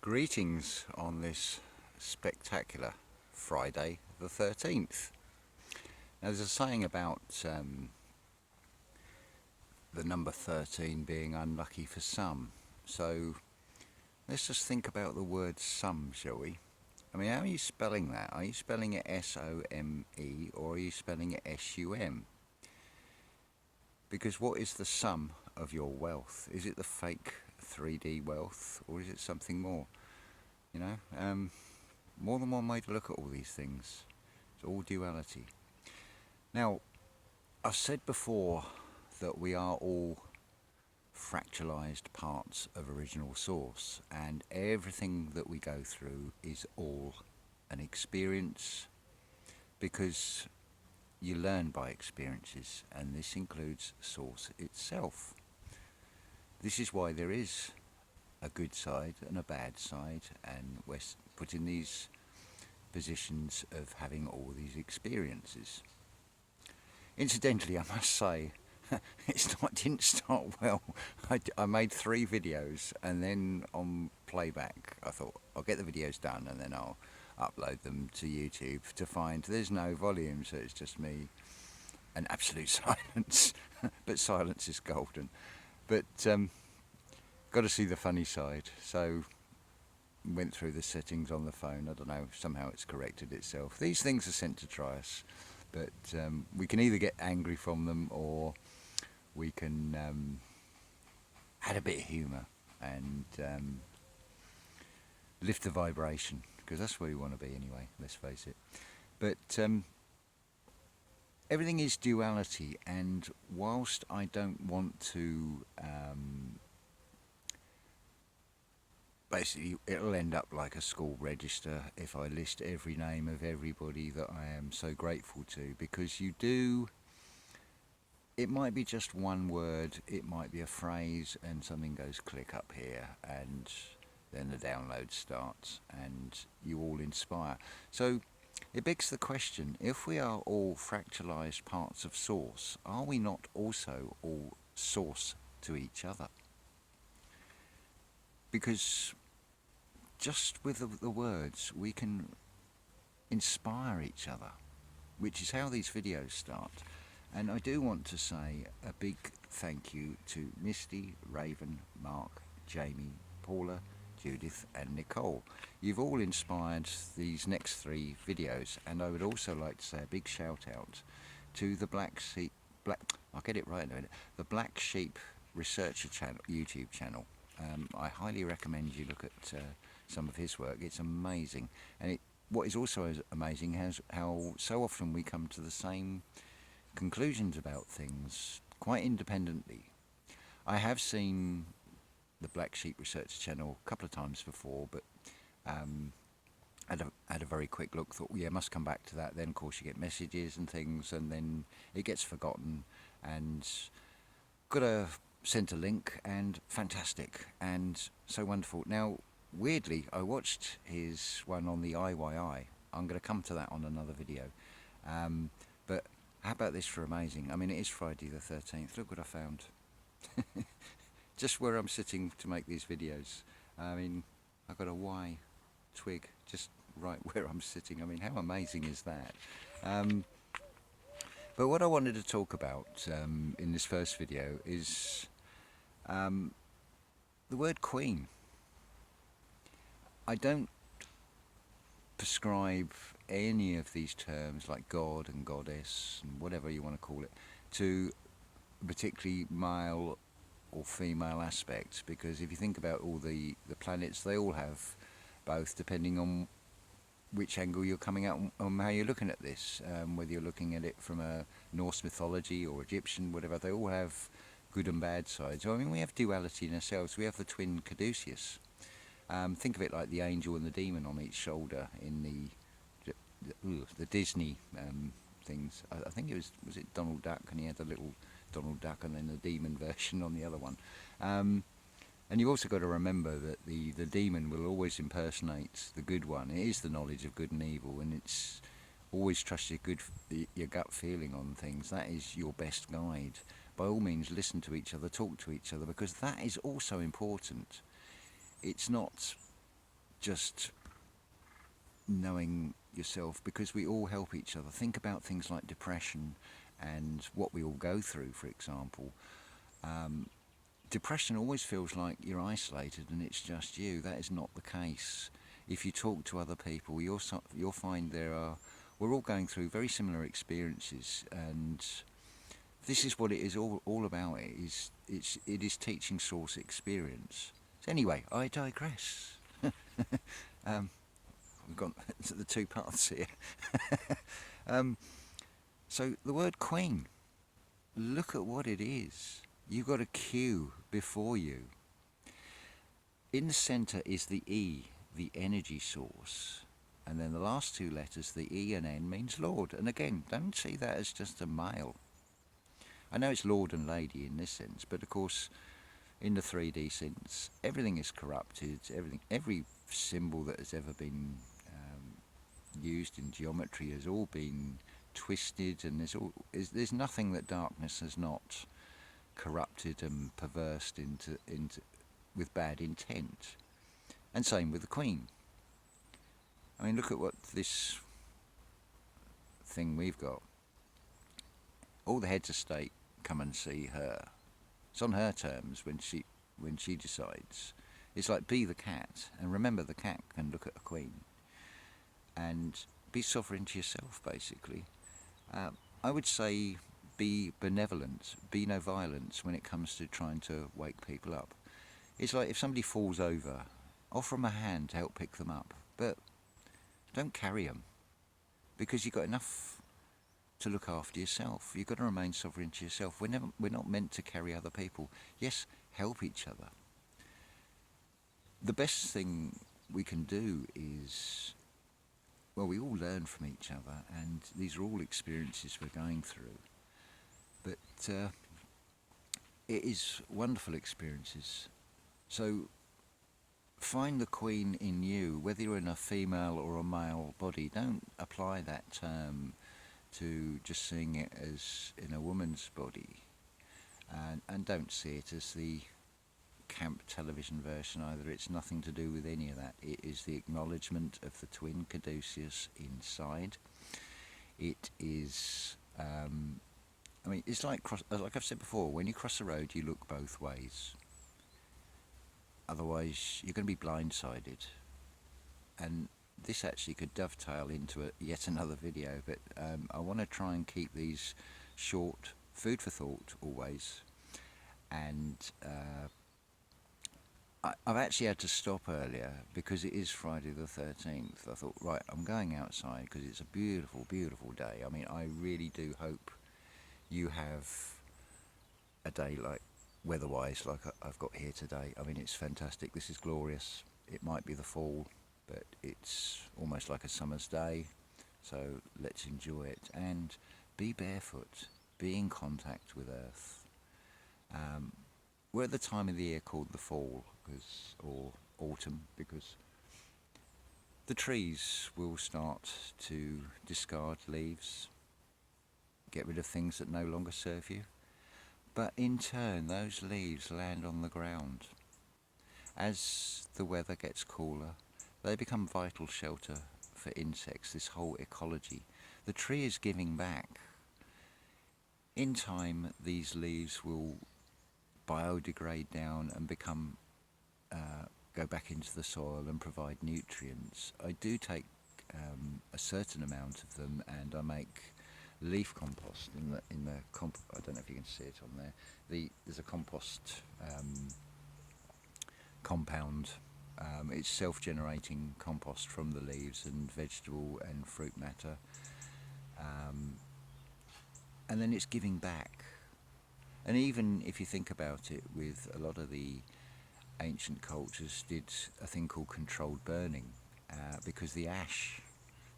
Greetings on this spectacular Friday the 13th. Now there's a saying about the number 13 being unlucky for some. So let's just think about the word some, shall we? I mean, how are you spelling that? Are you spelling it S-O-M-E or are you spelling it S-U-M? Because what is the sum of your wealth? Is it the fake 3D wealth or is it something more? You know, more than one way to look at all these things. It's all duality. Now, I've said before that we are all fractalized parts of original source, and everything that we go through is all an experience, because you learn by experiences, and this includes source itself. This is why there is a good side and a bad side, and we're put in these positions of having all these experiences. Incidentally, I must say, didn't start well. I made 3 videos, and then on playback I thought I'll get the videos done and then I'll upload them to YouTube to find there's no volume, so it's just me and absolute silence. But silence is golden. But got to see the funny side, so went through the settings on the phone. I don't know, somehow it's corrected itself. These things are sent to try us, but we can either get angry from them or we can add a bit of humour and lift the vibration, because that's where we want to be anyway, let's face it. But everything is duality, and whilst I don't want to basically, it'll end up like a school register if I list every name of everybody that I am so grateful to, because you do, it might be just one word, it might be a phrase, and something goes click up here, and then the download starts, and you all inspire. So it begs the question, if we are all fractalized parts of source, are we not also all source to each other? Because just with the words we can inspire each other, which is how these videos start. And I do want to say a big thank you to Misty, Raven, Mark, Jamie, Paula, Judith and Nicole. You've all inspired these next 3 videos, and I would also like to say a big shout out to the I'll get it right in a minute, the Black Sheep Researcher channel, YouTube channel. I highly recommend you look at some of his work. It's amazing, and what is also amazing is how so often we come to the same conclusions about things quite independently. I have seen the Black Sheep Research channel a couple of times before, but had a very quick look, thought, yeah, must come back to that. Then of course you get messages and things, and then it gets forgotten, and sent a link, and fantastic and so wonderful. Now weirdly, I watched his one on the IYI. I'm going to come to that on another video, but how about this for amazing? I mean, it is Friday the 13th. Look what I found. Just where I'm sitting to make these videos. I mean, I've got a Y twig just right where I'm sitting. I mean, how amazing is that? But what I wanted to talk about in this first video is the word queen. I don't prescribe any of these terms like God and goddess and whatever you want to call it to particularly male or female aspects, because if you think about all the planets, they all have both, depending on which angle you're coming at on how you're looking at this, whether you're looking at it from a Norse mythology or Egyptian, whatever, they all have good and bad sides. So, I mean, we have duality in ourselves. We have the twin Caduceus. Think of it like the angel and the demon on each shoulder in the Disney things. I think it was it Donald Duck, and he had the little Donald Duck and then the demon version on the other one. And you've also got to remember that the demon will always impersonate the good one. It is the knowledge of good and evil, and it's always trust your gut feeling on things. That is your best guide. By all means, listen to each other, talk to each other, because that is also important. It's not just knowing yourself, because we all help each other. Think about things like depression and what we all go through, for example. Depression always feels like you're isolated and it's just you. That is not the case. If you talk to other people, you'll find we're all going through very similar experiences, and this is what it is all about. It is teaching source experience. So anyway, I digress. We've gone to the two paths here. So the word queen, look at what it is. You've got a Q before you. In the centre is the E, the energy source. And then the last two letters, the E and N, means Lord. And again, don't see that as just a male. I know it's Lord and Lady in this sense, but of course, in the 3D sense, everything is corrupted. Every symbol that has ever been used in geometry has all been twisted, and there's nothing that darkness has not corrupted and perversed into with bad intent. And same with the Queen. I mean, look at what this thing we've got. All the heads of state come and see her. It's on her terms when she decides. It's like be the cat, and remember the cat can look at a queen. And be sovereign to yourself, basically. I would say be benevolent, be no violence when it comes to trying to wake people up. It's like if somebody falls over, offer them a hand to help pick them up, but don't carry them, because you've got enough to look after yourself. You've got to remain sovereign to yourself. We're not meant to carry other people. Yes, help each other. The best thing we can do is, well, we all learn from each other, and these are all experiences we're going through. But it is wonderful experiences. So find the queen in you, whether you're in a female or a male body. Don't apply that term to just seeing it as in a woman's body. And don't see it as the camp television version either. It's nothing to do with any of that. It is the acknowledgement of the twin caduceus inside. It is, I mean, it's like I've said before, when you cross the road, you look both ways. Otherwise, you're going to be blindsided. And this actually could dovetail into yet another video, but I want to try and keep these short, food for thought always. And I've actually had to stop earlier because it is Friday the 13th. I thought, right, I'm going outside because it's a beautiful, beautiful day. I mean, I really do hope you have a day like weather-wise like I've got here today. I mean, it's fantastic. This is glorious. It might be the fall, but it's almost like a summer's day. So let's enjoy it and be barefoot, be in contact with earth. We're at the time of the year called the fall, or autumn, because the trees will start to discard leaves, get rid of things that no longer serve you. But in turn, those leaves land on the ground. As the weather gets cooler, they become vital shelter for insects, this whole ecology. The tree is giving back. In time, these leaves will biodegrade down and become go back into the soil and provide nutrients. I do take a certain amount of them, and I make leaf compost in the I don't know if you can see it on there. There's a compost compound. It's self-generating compost from the leaves and vegetable and fruit matter, and then it's giving back. And even if you think about it, with a lot of the ancient cultures did a thing called controlled burning, because the ash,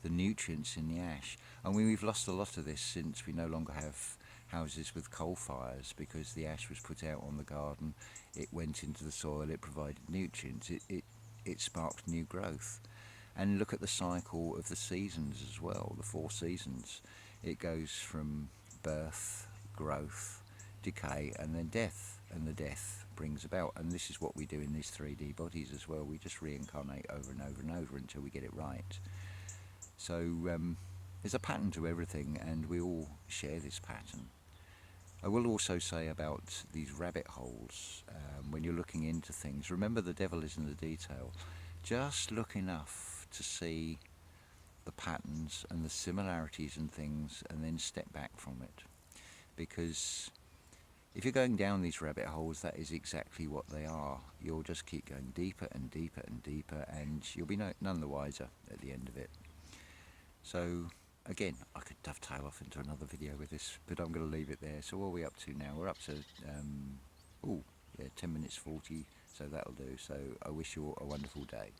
the nutrients in the ash, I mean, we've lost a lot of this since we no longer have houses with coal fires, because the ash was put out on the garden, it went into the soil, it provided nutrients, it sparked new growth. And look at the cycle of the seasons as well, the 4 seasons. It goes from birth, growth, decay, and then death, and the death brings about. And this is what we do in these 3D bodies as well. We just reincarnate over and over and over until we get it right. So there's a pattern to everything, and we all share this pattern. I will also say about these rabbit holes, when you're looking into things, remember the devil is in the detail. Just look enough to see the patterns and the similarities and things, and then step back from it. Because if you're going down these rabbit holes, that is exactly what they are. You'll just keep going deeper and deeper and deeper, and you'll be none the wiser at the end of it. So again, I could dovetail off into another video with this, but I'm going to leave it there. So what are we up to now? We're up to 10 minutes 40, so that'll do. So I wish you all a wonderful day.